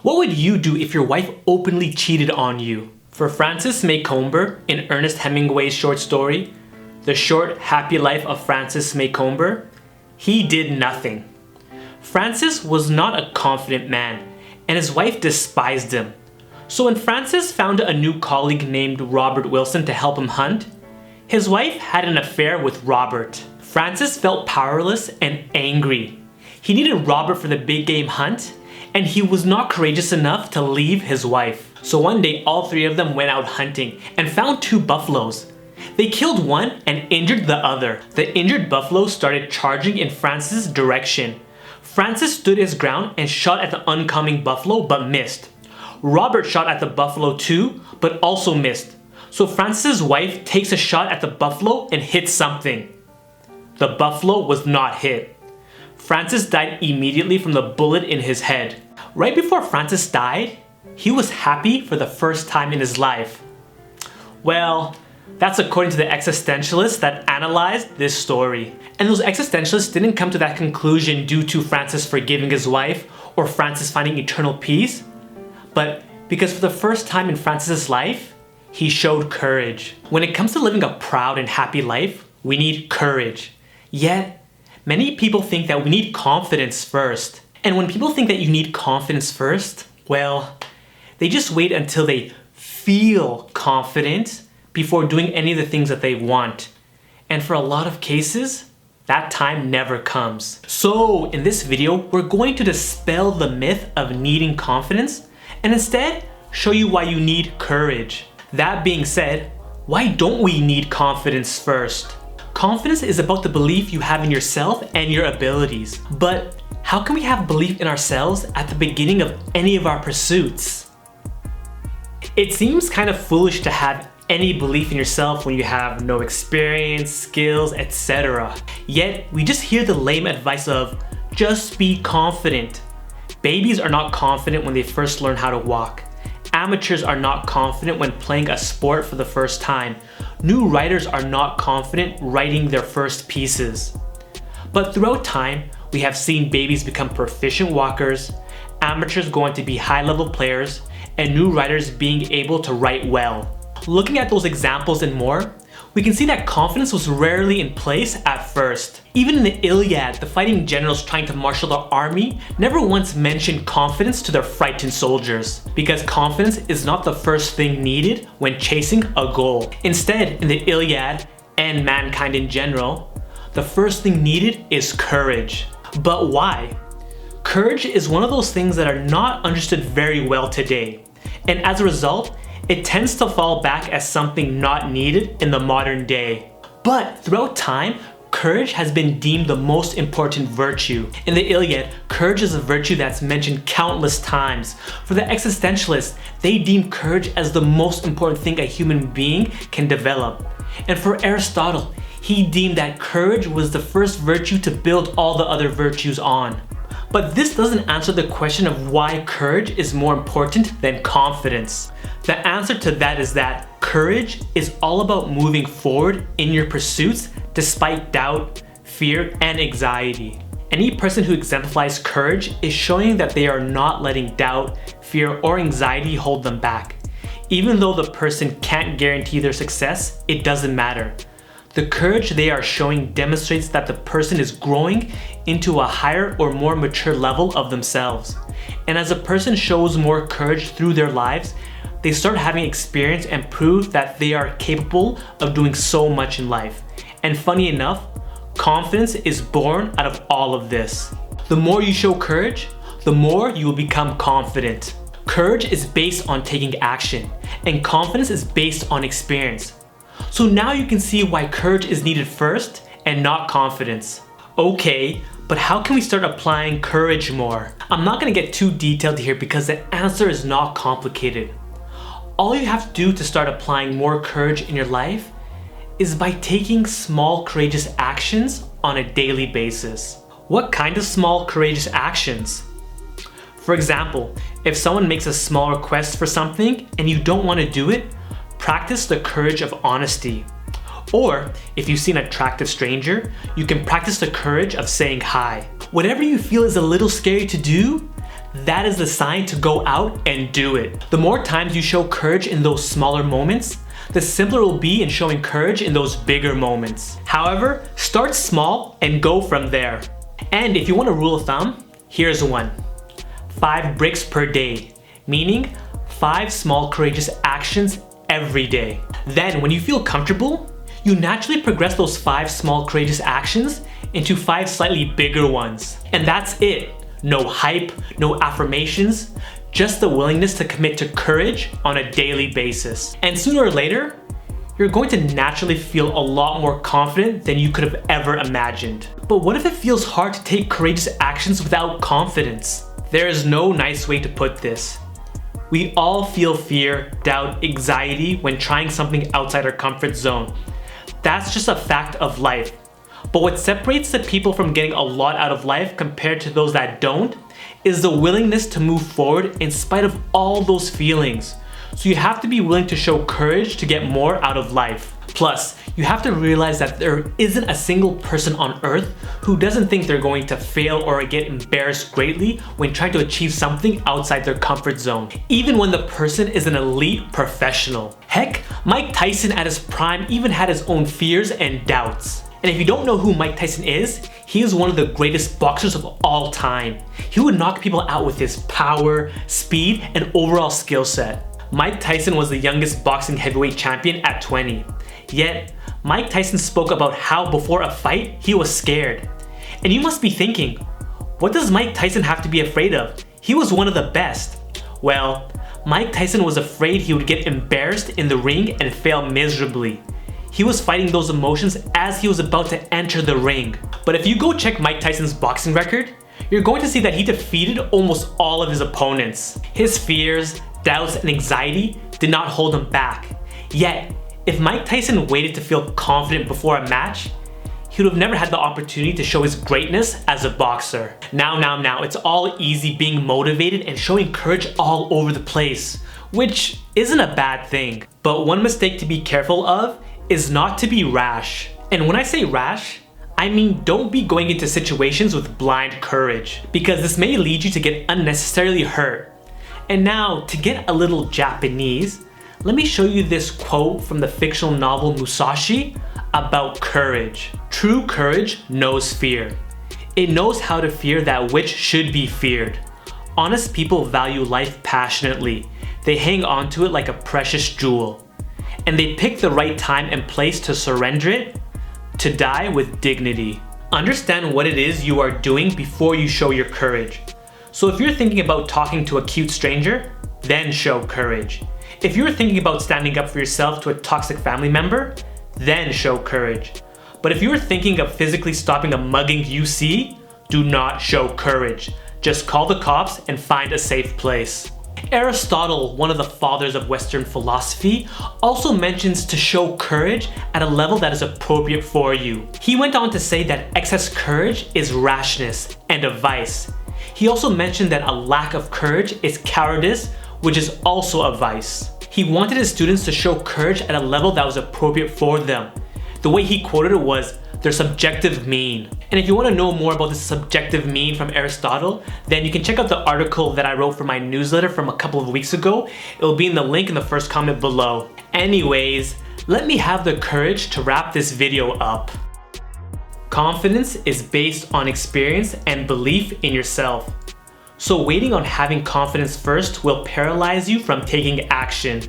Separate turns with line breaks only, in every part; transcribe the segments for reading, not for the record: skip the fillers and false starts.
What would you do if your wife openly cheated on you? For Frances May Comber, in Ernest Hemingway's short story, The Short, Happy Life of Frances May Comber, he did nothing. Francis was not a confident man, and his wife despised him. So when Francis found a new colleague named Robert Wilson to help him hunt, his wife had an affair with Robert. Francis felt powerless and angry. He needed Robert for the big game hunt, and he was not courageous enough to leave his wife. So one day, all three of them went out hunting and found two buffaloes. They killed one and injured the other. The injured buffalo started charging in Francis' direction. Francis stood his ground and shot at the oncoming buffalo but missed. Robert shot at the buffalo too, but also missed. So Francis' wife takes a shot at the buffalo and hits something. The buffalo was not hit. Francis died immediately from the bullet in his head. Right before Francis died, he was happy for the first time in his life. Well, that's according to the existentialists that analyzed this story. And those existentialists didn't come to that conclusion due to Francis forgiving his wife or Francis finding eternal peace, but because for the first time in Francis' life, he showed courage. When it comes to living a proud and happy life, we need courage. Yet, many people think that we need confidence first. And when people think that you need confidence first, well, they just wait until they feel confident before doing any of the things that they want. And for a lot of cases, that time never comes. So in this video, we're going to dispel the myth of needing confidence and instead show you why you need courage. That being said, why don't we need confidence first? Confidence is about the belief you have in yourself and your abilities. But how can we have belief in ourselves at the beginning of any of our pursuits? It seems kind of foolish to have any belief in yourself when you have no experience, skills, etc. Yet, we just hear the lame advice of, just be confident. Babies are not confident when they first learn how to walk. Amateurs are not confident when playing a sport for the first time. New writers are not confident writing their first pieces. But throughout time, we have seen babies become proficient walkers, amateurs go on to be high-level players, and new writers being able to write well. Looking at those examples and more, we can see that confidence was rarely in place at first. Even in the Iliad, the fighting generals trying to marshal the army never once mentioned confidence to their frightened soldiers, because confidence is not the first thing needed when chasing a goal. Instead, in the Iliad, and mankind in general, the first thing needed is courage. But why? Courage is one of those things that are not understood very well today, and as a result, it tends to fall back as something not needed in the modern day. But throughout time, courage has been deemed the most important virtue. In the Iliad, courage is a virtue that's mentioned countless times. For the existentialists, they deem courage as the most important thing a human being can develop. And for Aristotle, he deemed that courage was the first virtue to build all the other virtues on. But this doesn't answer the question of why courage is more important than confidence. The answer to that is that courage is all about moving forward in your pursuits despite doubt, fear, and anxiety. Any person who exemplifies courage is showing that they are not letting doubt, fear, or anxiety hold them back. Even though the person can't guarantee their success, it doesn't matter. The courage they are showing demonstrates that the person is growing into a higher or more mature level of themselves. And as a person shows more courage through their lives, they start having experience and prove that they are capable of doing so much in life. And funny enough, confidence is born out of all of this. The more you show courage, the more you will become confident. Courage is based on taking action, and confidence is based on experience. So now you can see why courage is needed first and not confidence. Okay, but how can we start applying courage more? I'm not gonna get too detailed here because the answer is not complicated. All you have to do to start applying more courage in your life is by taking small courageous actions on a daily basis. What kind of small courageous actions? For example, if someone makes a small request for something and you don't want to do it, practice the courage of honesty. Or if you see an attractive stranger, you can practice the courage of saying hi. Whatever you feel is a little scary to do, that is the sign to go out and do it. The more times you show courage in those smaller moments, the simpler it will be in showing courage in those bigger moments. However, start small and go from there. And if you want a rule of thumb, here's one. 5 bricks per day, meaning 5 small courageous actions every day. Then when you feel comfortable, you naturally progress those 5 small courageous actions into 5 slightly bigger ones. And that's it. No hype, no affirmations, just the willingness to commit to courage on a daily basis. And sooner or later, you're going to naturally feel a lot more confident than you could have ever imagined. But what if it feels hard to take courageous actions without confidence? There is no nice way to put this. We all feel fear, doubt, anxiety when trying something outside our comfort zone. That's just a fact of life. But what separates the people from getting a lot out of life compared to those that don't is the willingness to move forward in spite of all those feelings. So you have to be willing to show courage to get more out of life. Plus, you have to realize that there isn't a single person on earth who doesn't think they're going to fail or get embarrassed greatly when trying to achieve something outside their comfort zone, even when the person is an elite professional. Heck, Mike Tyson at his prime even had his own fears and doubts. And if you don't know who Mike Tyson is, he is one of the greatest boxers of all time. He would knock people out with his power, speed, and overall skill set. Mike Tyson was the youngest boxing heavyweight champion at 20. Yet, Mike Tyson spoke about how before a fight, he was scared. And you must be thinking, what does Mike Tyson have to be afraid of? He was one of the best. Well, Mike Tyson was afraid he would get embarrassed in the ring and fail miserably. He was fighting those emotions as he was about to enter the ring. But if you go check Mike Tyson's boxing record, you're going to see that he defeated almost all of his opponents. His fears, doubts, and anxiety did not hold him back. Yet, if Mike Tyson waited to feel confident before a match, he would have never had the opportunity to show his greatness as a boxer. Now, it's all easy being motivated and showing courage all over the place, which isn't a bad thing. But one mistake to be careful of is not to be rash. And when I say rash, I mean don't be going into situations with blind courage, because this may lead you to get unnecessarily hurt. And now, to get a little Japanese, let me show you this quote from the fictional novel Musashi about courage. True courage knows fear. It knows how to fear that which should be feared. Honest people value life passionately. They hang on to it like a precious jewel. And they pick the right time and place to surrender it, to die with dignity. Understand what it is you are doing before you show your courage. So if you're thinking about talking to a cute stranger, then show courage. If you're thinking about standing up for yourself to a toxic family member, then show courage. But if you're thinking of physically stopping a mugging you see, do not show courage. Just call the cops and find a safe place. Aristotle, one of the fathers of Western philosophy, also mentions to show courage at a level that is appropriate for you. He went on to say that excess courage is rashness and a vice. He also mentioned that a lack of courage is cowardice, which is also a vice. He wanted his students to show courage at a level that was appropriate for them. The way he quoted it was their subjective mean. And if you want to know more about this subjective mean from Aristotle, then you can check out the article that I wrote for my newsletter from a couple of weeks ago. It'll be in the link in the first comment below. Anyways, let me have the courage to wrap this video up. Confidence is based on experience and belief in yourself. So waiting on having confidence first will paralyze you from taking action.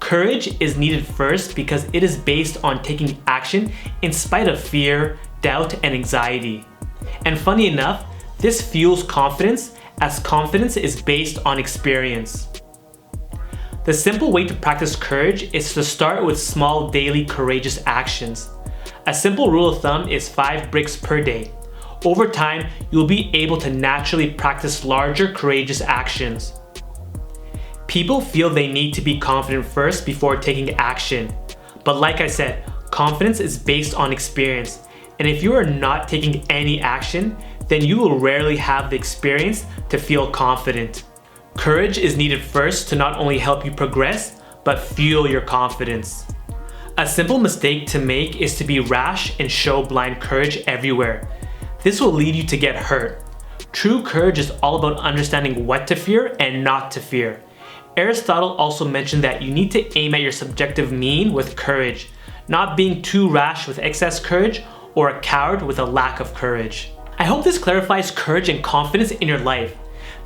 Courage is needed first because it is based on taking action in spite of fear, doubt, and anxiety. And funny enough, this fuels confidence as confidence is based on experience. The simple way to practice courage is to start with small daily courageous actions. A simple rule of thumb is 5 bricks per day. Over time, you'll be able to naturally practice larger courageous actions. People feel they need to be confident first before taking action. But like I said, confidence is based on experience. And if you are not taking any action, then you will rarely have the experience to feel confident. Courage is needed first to not only help you progress, but fuel your confidence. A simple mistake to make is to be rash and show blind courage everywhere. This will lead you to get hurt. True courage is all about understanding what to fear and not to fear. Aristotle also mentioned that you need to aim at your subjective mean with courage, not being too rash with excess courage or a coward with a lack of courage. I hope this clarifies courage and confidence in your life.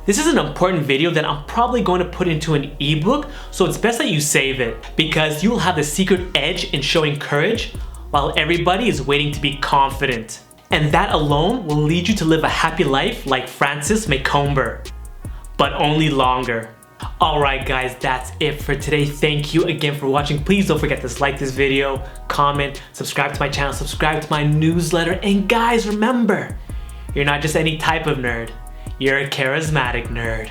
This is an important video that I'm probably going to put into an ebook, so it's best that you save it, because you will have the secret edge in showing courage while everybody is waiting to be confident. And that alone will lead you to live a happy life like Francis Macomber, but only longer. Alright guys, that's it for today. Thank you again for watching. Please don't forget to like this video, comment, subscribe to my channel, subscribe to my newsletter, and guys, remember, you're not just any type of nerd. You're a charismatic nerd.